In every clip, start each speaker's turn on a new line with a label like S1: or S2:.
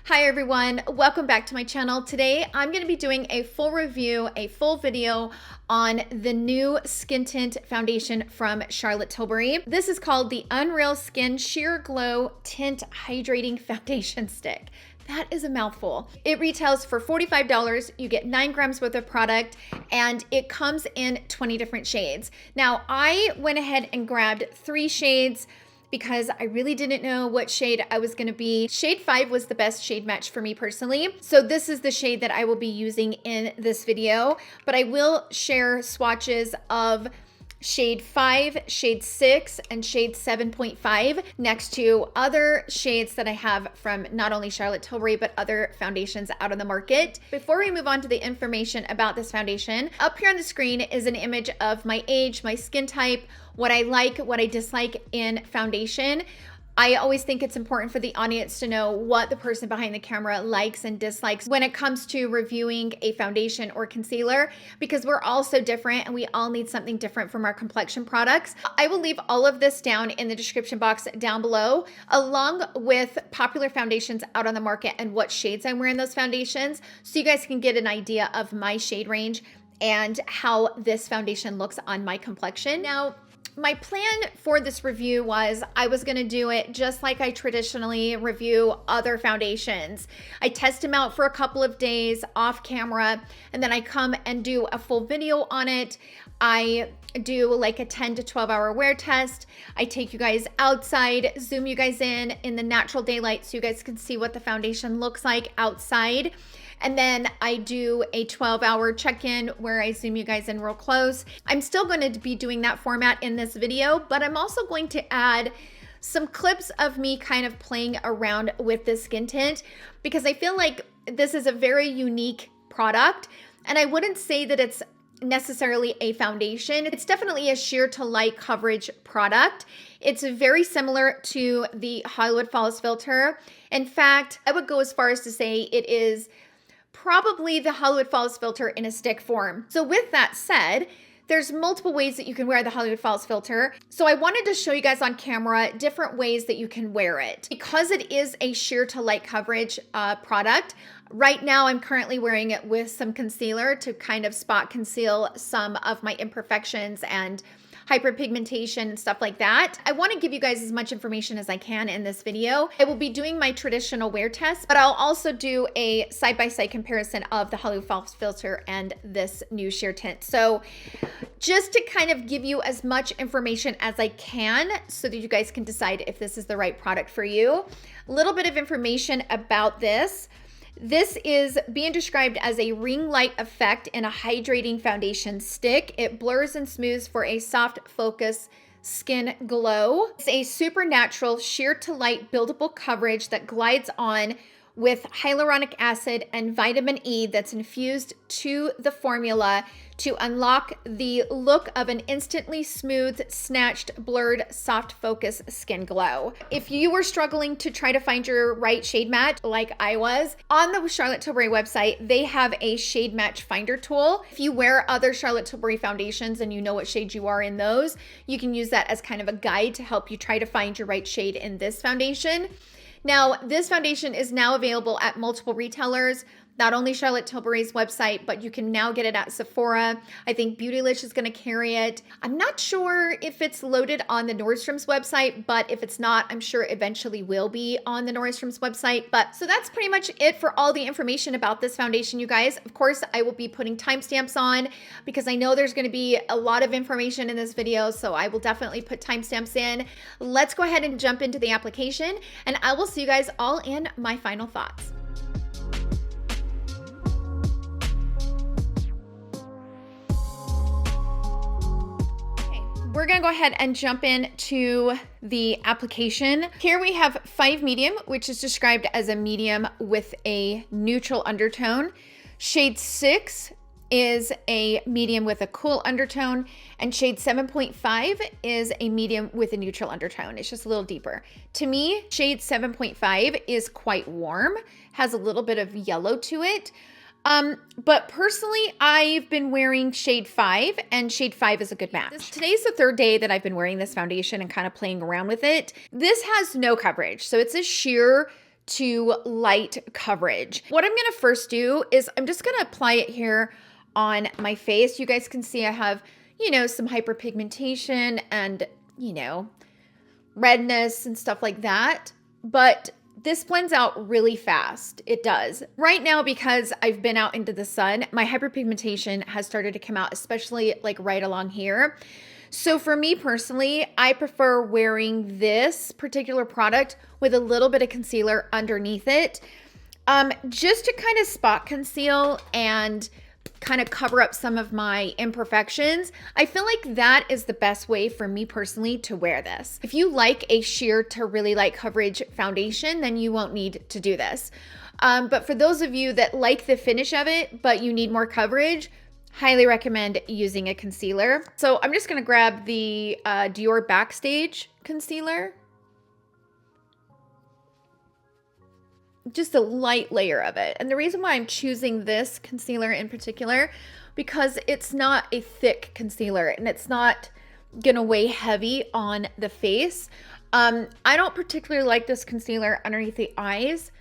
S1: Hi everyone, welcome back to my channel. Today I'm going to be doing a full review, a full video on the new skin tint foundation from Charlotte Tilbury. This is called the Unreal Skin Sheer Glow Tint Hydrating Foundation Stick. That is a mouthful. It retails for $45. You get 9 grams worth of product and it comes in 20 different shades. Now I went ahead and grabbed 3 shades because I really didn't know what shade I was gonna be. Shade 5 was the best shade match for me personally. So this is the shade that I will be using in this video, but I will share swatches of shade 5, shade 6, and shade 7.5 next to other shades that I have from not only Charlotte Tilbury, but other foundations out on the market. Before we move on to the information about this foundation, up here on the screen is an image of my age, my skin type, what I like, what I dislike in foundation. I always think it's important for the audience to know what the person behind the camera likes and dislikes when it comes to reviewing a foundation or concealer, because we're all so different and we all need something different from our complexion products. I will leave all of this down in the description box down below, along with popular foundations out on the market and what shades I'm wearing those foundations, so you guys can get an idea of my shade range and how this foundation looks on my complexion. Now, my plan for this review was I was gonna do it just like I traditionally review other foundations. I test them out for a couple of days off camera, and then I come and do a full video on it. I do like a 10 to 12 hour wear test. I take you guys outside, zoom you guys in the natural daylight so you guys can see what the foundation looks like outside. And then I do a 12-hour check-in where I zoom you guys in real close. I'm still going to be doing that format in this video, but I'm also going to add some clips of me kind of playing around with this skin tint, because I feel like this is a very unique product, and I wouldn't say that it's necessarily a foundation. It's definitely a sheer to light coverage product. It's very similar to the Hollywood Falls filter. In fact, I would go as far as to say it is probably the Hollywood Falls filter in a stick form. So with that said, there's multiple ways that you can wear the Hollywood Falls filter. So I wanted to show you guys on camera different ways that you can wear it. Because it is a sheer to light coverage product, right now I'm currently wearing it with some concealer to kind of spot conceal some of my imperfections and hyperpigmentation and stuff like that. I want to give you guys as much information as I can in this video. I will be doing my traditional wear test, but I'll also do a side-by-side comparison of the Hollywood Falls filter and this new sheer tint. So just to kind of give you as much information as I can so that you guys can decide if this is the right product for you. A little bit of information about this. This is being described as a ring light effect in a hydrating foundation stick. It blurs and smooths for a soft focus skin glow. It's a supernatural sheer to light buildable coverage that glides on with hyaluronic acid and vitamin E that's infused to the formula to unlock the look of an instantly smooth, snatched, blurred, soft focus skin glow. If you were struggling to try to find your right shade match like I was, on the Charlotte Tilbury website, they have a shade match finder tool. If you wear other Charlotte Tilbury foundations and you know what shade you are in those, you can use that as kind of a guide to help you try to find your right shade in this foundation. Now, this foundation is now available at multiple retailers, not only Charlotte Tilbury's website, but you can now get it at Sephora. I think Beautylish is going to carry it. I'm not sure if it's loaded on the Nordstrom's website, but if it's not, I'm sure eventually will be on the Nordstrom's website. But so that's pretty much it for all the information about this foundation, you guys. Of course, I will be putting timestamps on because I know there's going to be a lot of information in this video, so I will definitely put timestamps in. Let's go ahead and jump into the application, and I will see you guys all in my final thoughts. We're gonna go ahead and jump into the application. Here we have 5 medium, which is described as a medium with a neutral undertone. Shade 6 is a medium with a cool undertone, and shade 7.5 is a medium with a neutral undertone. It's just a little deeper. To me, shade 7.5 is quite warm, has a little bit of yellow to it. But personally, I've been wearing shade 5, and shade 5 is a good match. Today's the 3rd day that I've been wearing this foundation and kind of playing around with it. This has no coverage, so it's a sheer to light coverage. What I'm gonna first do is I'm just gonna apply it here on my face. You guys can see I have, you know, some hyperpigmentation and, you know, redness and stuff like that. But this blends out really fast. It does. Right now, because I've been out into the sun, my hyperpigmentation has started to come out, especially like right along here. So for me personally, I prefer wearing this particular product with a little bit of concealer underneath it, just to kind of spot conceal and kind of cover up some of my imperfections. I feel like that is the best way for me personally to wear this. If you like a sheer to really light coverage foundation, then you won't need to do this. But for those of you that like the finish of it, but you need more coverage, highly recommend using a concealer. So I'm just gonna grab the Dior Backstage concealer. Just a light layer of it. And the reason why I'm choosing this concealer in particular, because it's not a thick concealer and it's not gonna weigh heavy on the face. I don't particularly like this concealer underneath the eyes,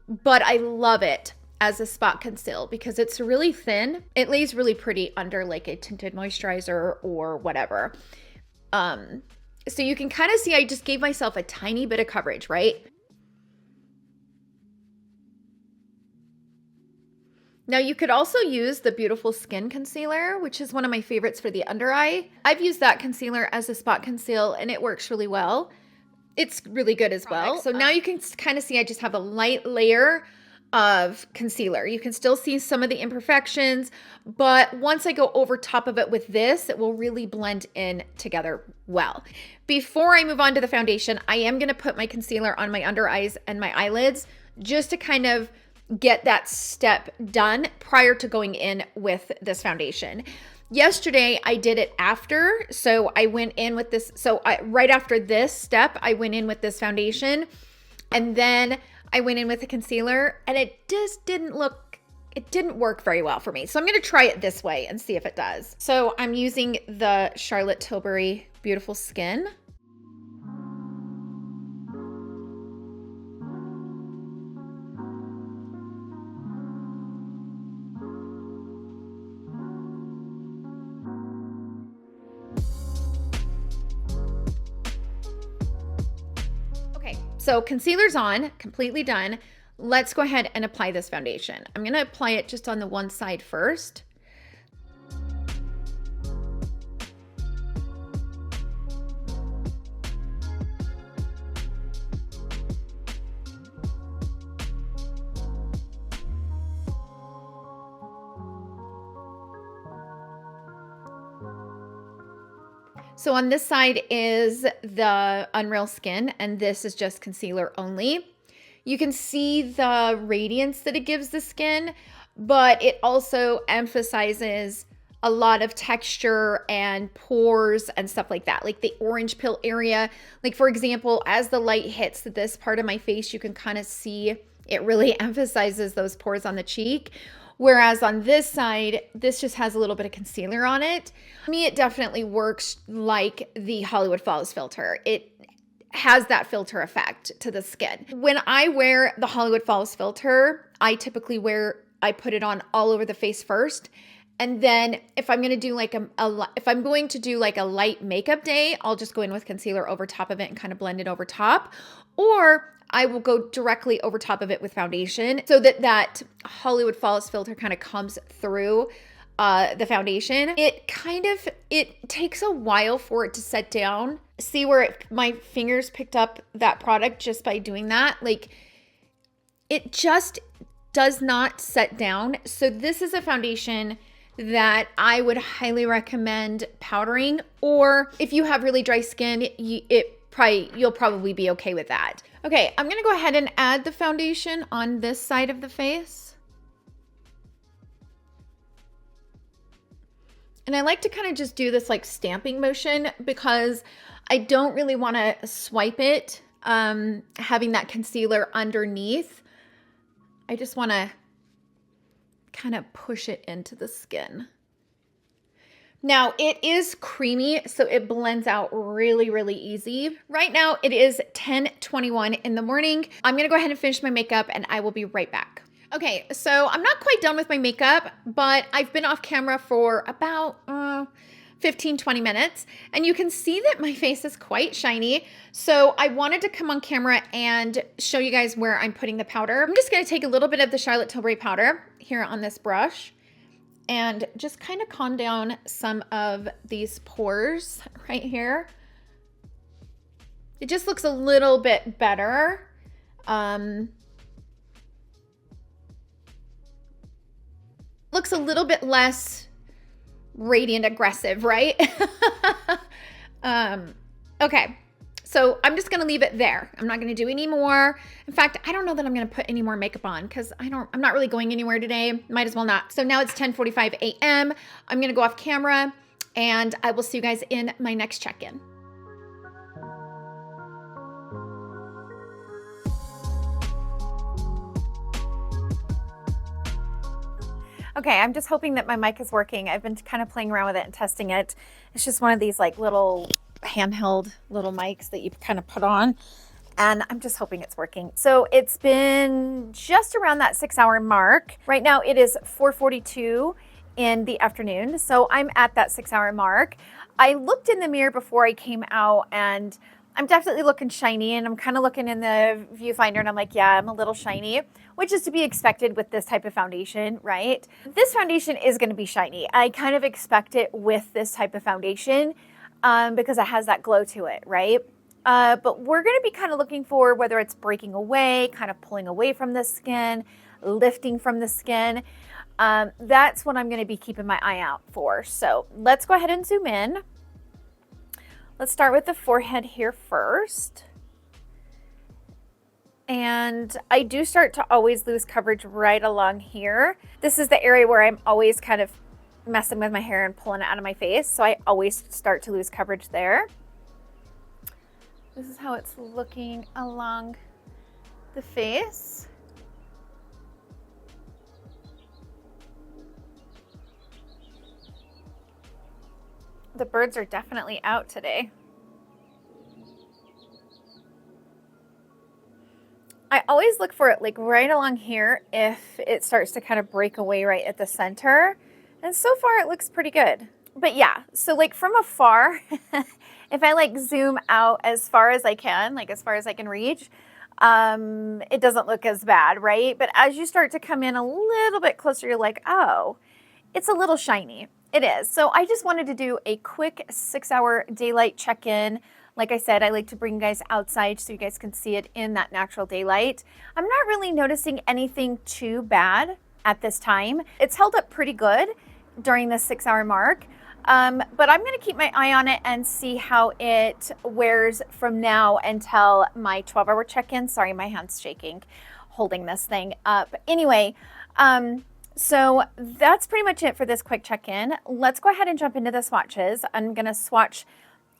S1: but I love it as a spot conceal because it's really thin. It lays really pretty under like a tinted moisturizer or whatever. So you can kind of see I just gave myself a tiny bit of coverage, right? Now you could also use the Beautiful Skin Concealer, which is one of my favorites for the under eye. I've used that concealer as a spot conceal and it works really well. It's really good as well. So now you can kind of see I just have a light layer of concealer. You can still see some of the imperfections, but once I go over top of it with this, it will really blend in together well. Before I move on to the foundation, I am going to put my concealer on my under eyes and my eyelids just to kind of get that step done prior to going in with this foundation. Yesterday, I did it after, so I went in with this. So right after this step, I went in with this foundation, and then I went in with the concealer, and it just didn't work very well for me. So I'm going to try it this way and see if it does. So I'm using the Charlotte Tilbury Beautiful Skin. So concealer's on, completely done. Let's go ahead and apply this foundation. I'm gonna apply it just on the one side first. So on this side is the Unreal Skin, and this is just concealer only. You can see the radiance that it gives the skin, but it also emphasizes a lot of texture and pores and stuff like that, like the orange peel area. Like for example, as the light hits this part of my face, you can kind of see it really emphasizes those pores on the cheek. Whereas on this side, this just has a little bit of concealer on it. For me, it definitely works like the Hollywood Flawless filter. It has that filter effect to the skin. When I wear the Hollywood Flawless filter, I typically put it on all over the face first. And then if I'm going to do like a light makeup day, I'll just go in with concealer over top of it and kind of blend it over top. Or I will go directly over top of it with foundation so that Hollywood Flawless filter kind of comes through the foundation. It takes a while for it to set down. See where my fingers picked up that product just by doing that? Like, it just does not set down. So this is a foundation that I would highly recommend powdering, or if you have really dry skin, you'll probably be okay with that. Okay, I'm gonna go ahead and add the foundation on this side of the face. And I like to kind of just do this like stamping motion because I don't really want to swipe it, having that concealer underneath. I just want to kind of push it into the skin. Now it is creamy, so it blends out really, really easy. Right now it is 10:21 in the morning. I'm gonna go ahead and finish my makeup and I will be right back. Okay, so I'm not quite done with my makeup, but I've been off camera for about 15-20 minutes, and you can see that my face is quite shiny. So I wanted to come on camera and show you guys where I'm putting the powder. I'm just gonna take a little bit of the Charlotte Tilbury powder here on this brush and just kind of calm down some of these pores right here. It just looks a little bit better. Looks a little bit less radiant aggressive, right? Okay, so I'm just gonna leave it there. I'm not gonna do any more. In fact, I don't know that I'm gonna put any more makeup on because I'm not really going anywhere today. Might as well not. So now it's 10:45 a.m. I'm gonna go off camera and I will see you guys in my next check-in. Okay, I'm just hoping that my mic is working. I've been kind of playing around with it and testing it. It's just one of these like little handheld little mics that you kind of put on, and I'm just hoping it's working. So it's been just around that 6-hour mark. Right now it is 4:42 in the afternoon, so I'm at that 6-hour mark. I looked in the mirror before I came out and I'm definitely looking shiny, and I'm kind of looking in the viewfinder and I'm like, yeah, I'm a little shiny, which is to be expected with this type of foundation, right? This foundation is going to be shiny. I kind of expect it with this type of foundation because it has that glow to it, right? But we're going to be kind of looking for whether it's breaking away, kind of pulling away from the skin, lifting from the skin. That's what I'm going to be keeping my eye out for. So let's go ahead and zoom in. Let's start with the forehead here first. And I do start to always lose coverage right along here. This is the area where I'm always kind of messing with my hair and pulling it out of my face. So I always start to lose coverage there. This is how it's looking along the face. The birds are definitely out today. I always look for it like right along here if it starts to kind of break away right at the center. And so far it looks pretty good. But yeah, so like from afar, if I like zoom out as far as I can, like as far as I can reach, it doesn't look as bad, right? But as you start to come in a little bit closer, you're like, oh, it's a little shiny. It is. So I just wanted to do a quick 6-hour daylight check-in. Like I said, I like to bring you guys outside so you guys can see it in that natural daylight. I'm not really noticing anything too bad at this time. It's held up pretty good during the 6-hour mark. But I'm going to keep my eye on it and see how it wears from now until my 12-hour check-in. Sorry, my hand's shaking holding this thing up. Anyway, so that's pretty much it for this quick check-in. Let's go ahead and jump into the swatches. I'm going to swatch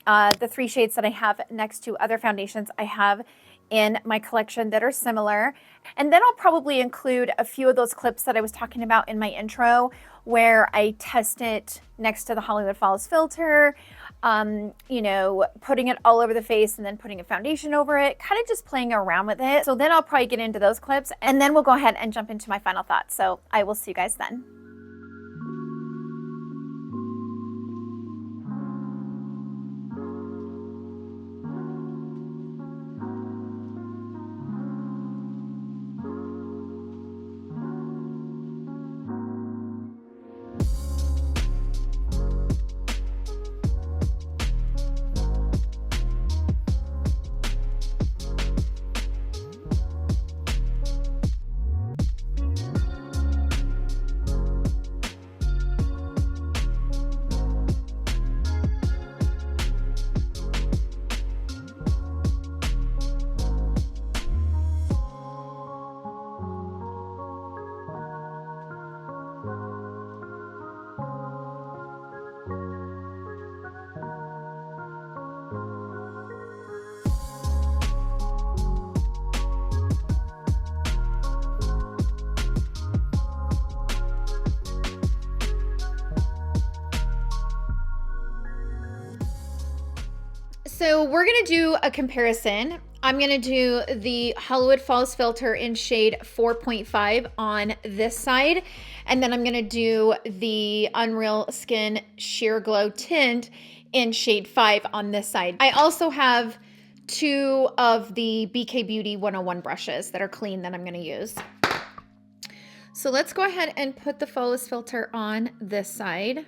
S1: the 3 shades that I have next to other foundations I have in my collection that are similar. And then I'll probably include a few of those clips that I was talking about in my intro where I test it next to the Hollywood Falls filter, you know, putting it all over the face and then putting a foundation over it, kind of just playing around with it. So then I'll probably get into those clips and then we'll go ahead and jump into my final thoughts. So I will see you guys then. So we're gonna do a comparison. I'm gonna do the Hollywood Falls filter in shade 4.5 on this side, and then I'm gonna do the Unreal Skin Sheer Glow Tint in shade 5 on this side. I also have 2 of the BK Beauty 101 brushes that are clean that I'm gonna use. So let's go ahead and put the Flawless filter on this side.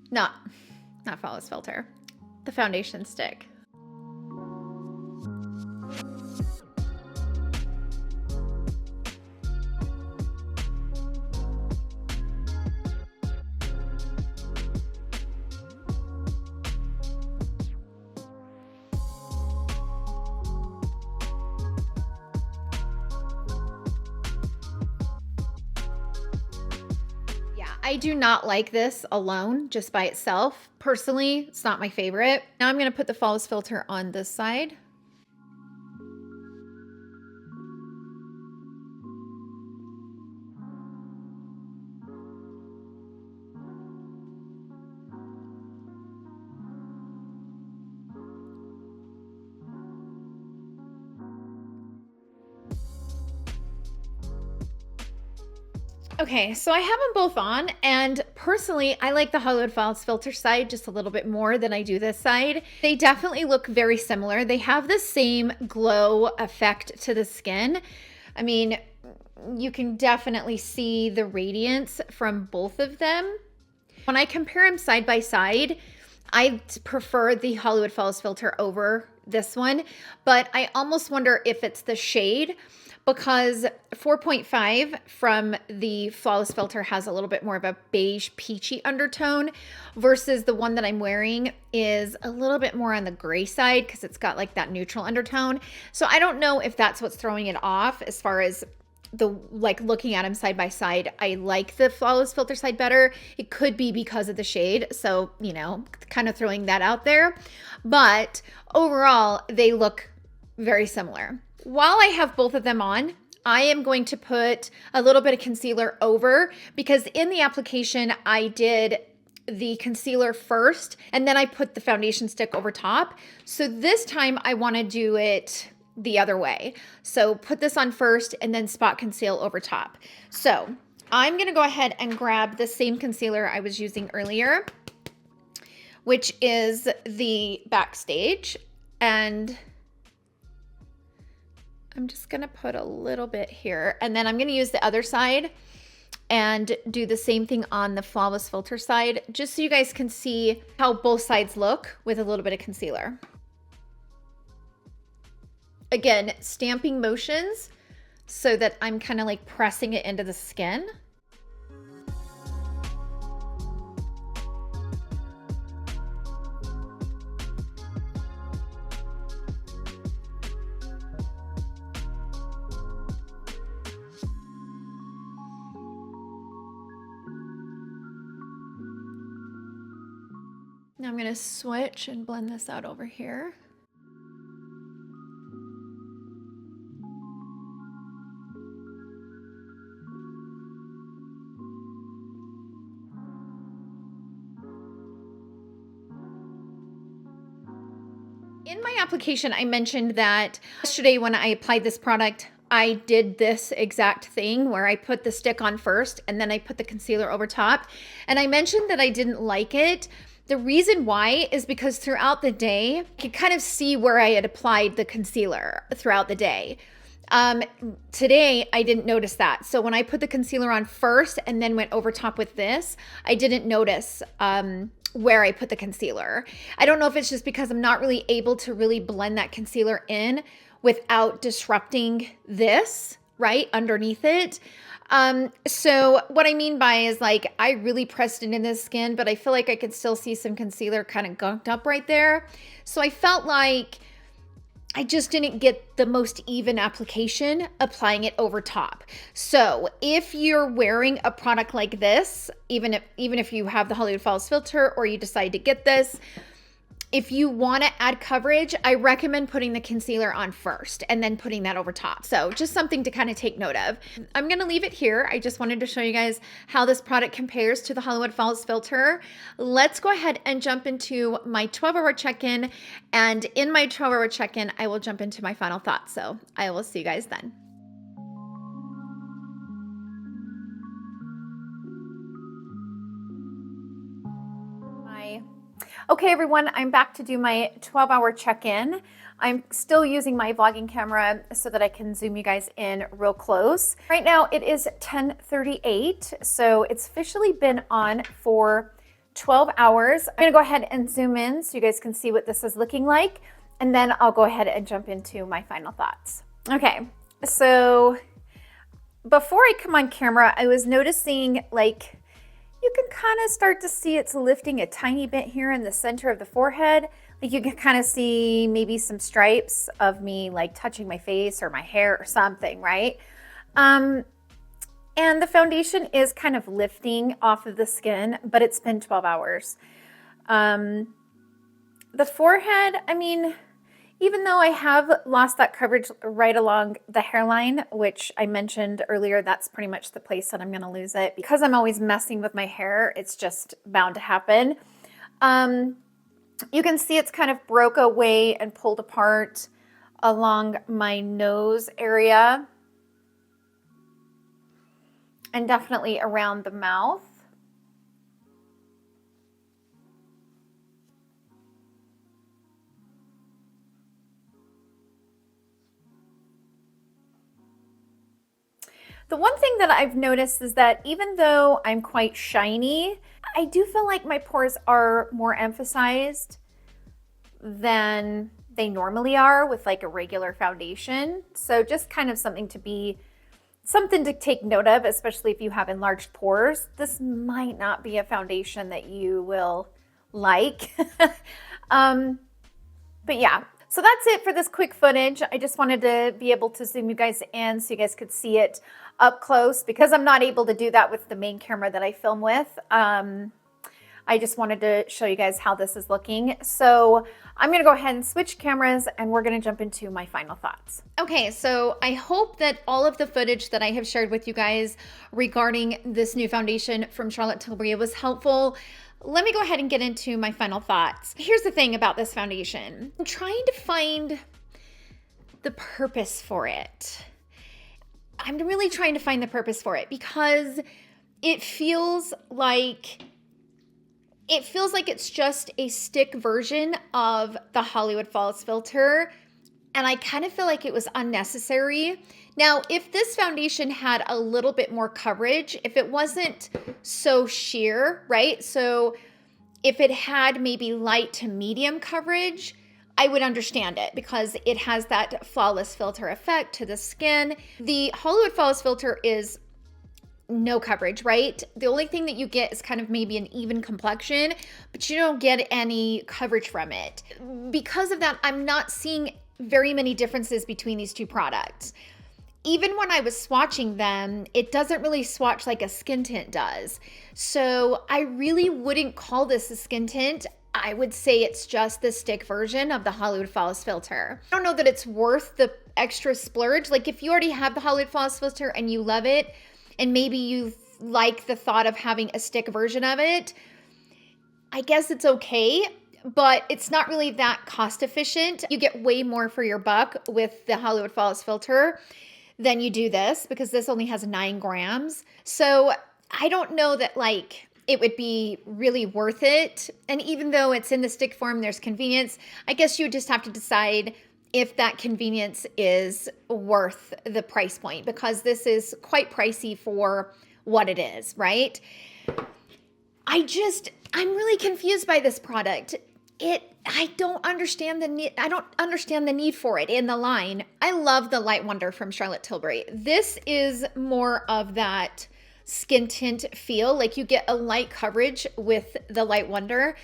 S1: Not Flawless filter, the foundation stick. I do not like this alone, just by itself. Personally, it's not my favorite. Now I'm gonna put the Flawless filter on this side. Okay, so I have them both on, and personally, I like the Hollywood Falls filter side just a little bit more than I do this side. They definitely look very similar. They have the same glow effect to the skin. I mean, you can definitely see the radiance from both of them. When I compare them side by side, I prefer the Hollywood Falls filter over this one, but I almost wonder if it's the shade, because 4.5 from the Flawless filter has a little bit more of a beige peachy undertone, versus the one that I'm wearing is a little bit more on the gray side because it's got like that neutral undertone. So I don't know if that's what's throwing it off as far as the looking at them side by side. I like the Flawless filter side better. It could be because of the shade. So, you know, kind of throwing that out there. But overall, they look very similar. While I have both of them on, I am going to put a little bit of concealer over, because in the application, I did the concealer first, and then I put the foundation stick over top. So this time I want to do it the other way. So put this on first and then spot conceal over top. So I'm going to go ahead and grab the same concealer I was using earlier, which is the Backstage, and I'm just gonna put a little bit here, and then I'm gonna use the other side and do the same thing on the Flawless filter side, just so you guys can see how both sides look with a little bit of concealer. Again, stamping motions so that I'm kind of like pressing it into the skin. Now I'm going to switch and blend this out over here. In my application, I mentioned that yesterday when I applied this product, I did this exact thing where I put the stick on first and then I put the concealer over top. And I mentioned that I didn't like it. The reason why is because throughout the day, I could kind of see where I had applied the concealer throughout the day. Today, I didn't notice that. So when I put the concealer on first and then went over top with this, I didn't notice where I put the concealer. I don't know if it's just because I'm not really able to really blend that concealer in without disrupting this right underneath it. So what I mean by is like, I really pressed it in the skin, but I feel like I could still see some concealer kind of gunked up right there. So I felt like I just didn't get the most even application applying it over top. So if you're wearing a product like this, even if you have the Hollywood Falls filter or you decide to get this, if you want to add coverage, I recommend putting the concealer on first and then putting that over top. So just something to kind of take note of. I'm going to leave it here. I just wanted to show you guys how this product compares to the Hollywood Falls filter. Let's go ahead and jump into my 12-hour check-in. And in my 12-hour check-in, I will jump into my final thoughts. So I will see you guys then. Okay, everyone, I'm back to do my 12-hour check-in. I'm still using my vlogging camera so that I can zoom you guys in real close. Right now it is 10:38, so it's officially been on for 12 hours. I'm gonna go ahead and zoom in so you guys can see what this is looking like, and then I'll go ahead and jump into my final thoughts. Okay, so before I come on camera, I was noticing like you can kind of start to see it's lifting a tiny bit here in the center of the forehead. Like you can kind of see maybe some stripes of me like touching my face or my hair or something, right? And the foundation is kind of lifting off of the skin, but it's been 12 hours. The forehead, I mean, even though I have lost that coverage right along the hairline, which I mentioned earlier, that's pretty much the place that I'm going to lose it. Because I'm always messing with my hair, it's just bound to happen. You can see it's kind of broke away and pulled apart along my nose area. And definitely around the mouth. The one thing that I've noticed is that even though I'm quite shiny, I do feel like my pores are more emphasized than they normally are with like a regular foundation. So just kind of something to take note of, especially if you have enlarged pores. This might not be a foundation that you will like. But yeah. So that's it for this quick footage. I just wanted to be able to zoom you guys in so you guys could see it up close because I'm not able to do that with the main camera that I film with. I just wanted to show you guys how this is looking. So I'm gonna go ahead and switch cameras and we're gonna jump into my final thoughts. Okay, so I hope that all of the footage that I have shared with you guys regarding this new foundation from Charlotte Tilbury was helpful. Let me go ahead and get into my final thoughts. Here's the thing about this foundation. I'm trying to find the purpose for it. I'm really trying to find the purpose for it because it feels like it's just a stick version of the Hollywood Falls filter, and I kind of feel like it was unnecessary. Now, if this foundation had a little bit more coverage, if it wasn't so sheer, right? So if it had maybe light to medium coverage, I would understand it because it has that flawless filter effect to the skin. The Hollywood Falls filter is no coverage, right? The only thing that you get is kind of maybe an even complexion, but you don't get any coverage from it. Because of that, I'm not seeing very many differences between these two products. Even when I was swatching them, it doesn't really swatch like a skin tint does. So I really wouldn't call this a skin tint. I would say it's just the stick version of the Hollywood Falls filter. I don't know that it's worth the extra splurge. Like if you already have the Hollywood Falls filter and you love it, and maybe you like the thought of having a stick version of it, I guess it's okay, but it's not really that cost efficient. You get way more for your buck with the Hollywood Falls filter than you do this because this only has 9 grams. So I don't know that like it would be really worth it. And even though it's in the stick form, there's convenience. I guess you would just have to decide if that convenience is worth the price point because this is quite pricey for what it is, right? I'm really confused by this product. I don't understand the need. I don't understand the need for it in the line. I love the Light Wonder from Charlotte Tilbury. This is more of that skin tint feel. Like you get a light coverage with the Light Wonder,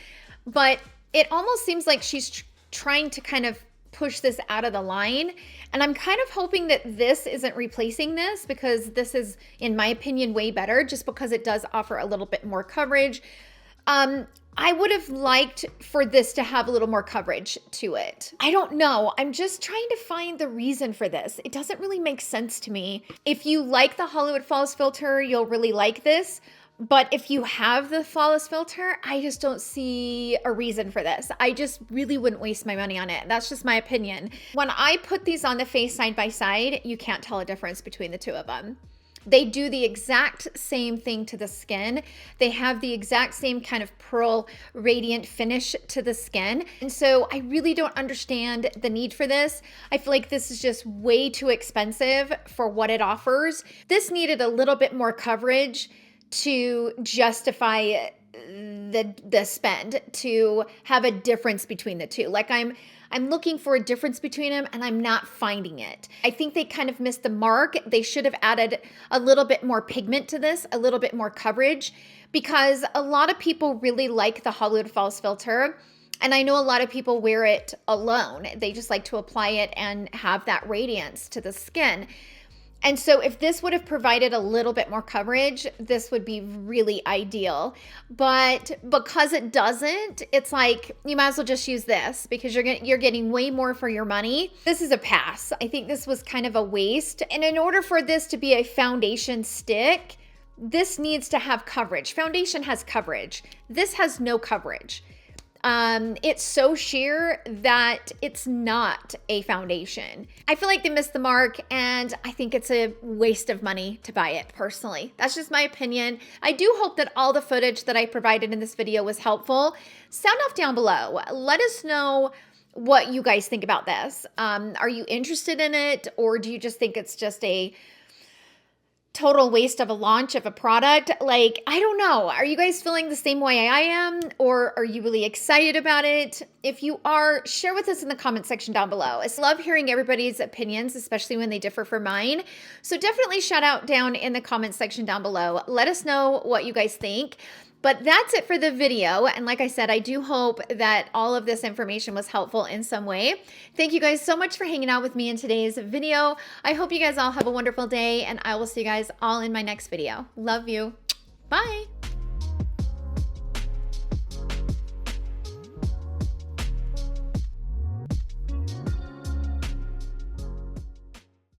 S1: but it almost seems like she's trying to kind of push this out of the line. And I'm kind of hoping that this isn't replacing this because this is, in my opinion, way better just because it does offer a little bit more coverage. I would have liked for this to have a little more coverage to it. I don't know. I'm just trying to find the reason for this. It doesn't really make sense to me. If you like the Hollywood Flawless filter, you'll really like this. But if you have the Flawless filter, I just don't see a reason for this. I just really wouldn't waste my money on it. That's just my opinion. When I put these on the face side by side, you can't tell a difference between the two of them. They do the exact same thing to the skin. They have the exact same kind of pearl radiant finish to the skin. And so I really don't understand the need for this. I feel like this is just way too expensive for what it offers. This needed a little bit more coverage to justify the spend, to have a difference between the two. Like I'm looking for a difference between them and I'm not finding it. I think they kind of missed the mark. They should have added a little bit more pigment to this, a little bit more coverage, because a lot of people really like the Hollywood Flawless filter. And I know a lot of people wear it alone. They just like to apply it and have that radiance to the skin. And so if this would have provided a little bit more coverage, this would be really ideal. But because it doesn't, it's like you might as well just use this because you're getting way more for your money. This is a pass. I think this was kind of a waste. And in order for this to be a foundation stick, this needs to have coverage. Foundation has coverage. This has no coverage. It's so sheer that it's not a foundation. I feel like they missed the mark and I think it's a waste of money to buy it personally. That's just my opinion. I do hope that all the footage that I provided in this video was helpful. Sound off down below. Let us know what you guys think about this. Are you interested in it, or do you just think it's just a total waste of a launch of a product? Like, I don't know. Are you guys feeling the same way I am, or are you really excited about it? If you are, share with us in the comment section down below. I love hearing everybody's opinions, especially when they differ from mine. So definitely shout out down in the comment section down below. Let us know what you guys think. But that's it for the video. And like I said, I do hope that all of this information was helpful in some way. Thank you guys so much for hanging out with me in today's video. I hope you guys all have a wonderful day, and I will see you guys all in my next video. Love you. Bye.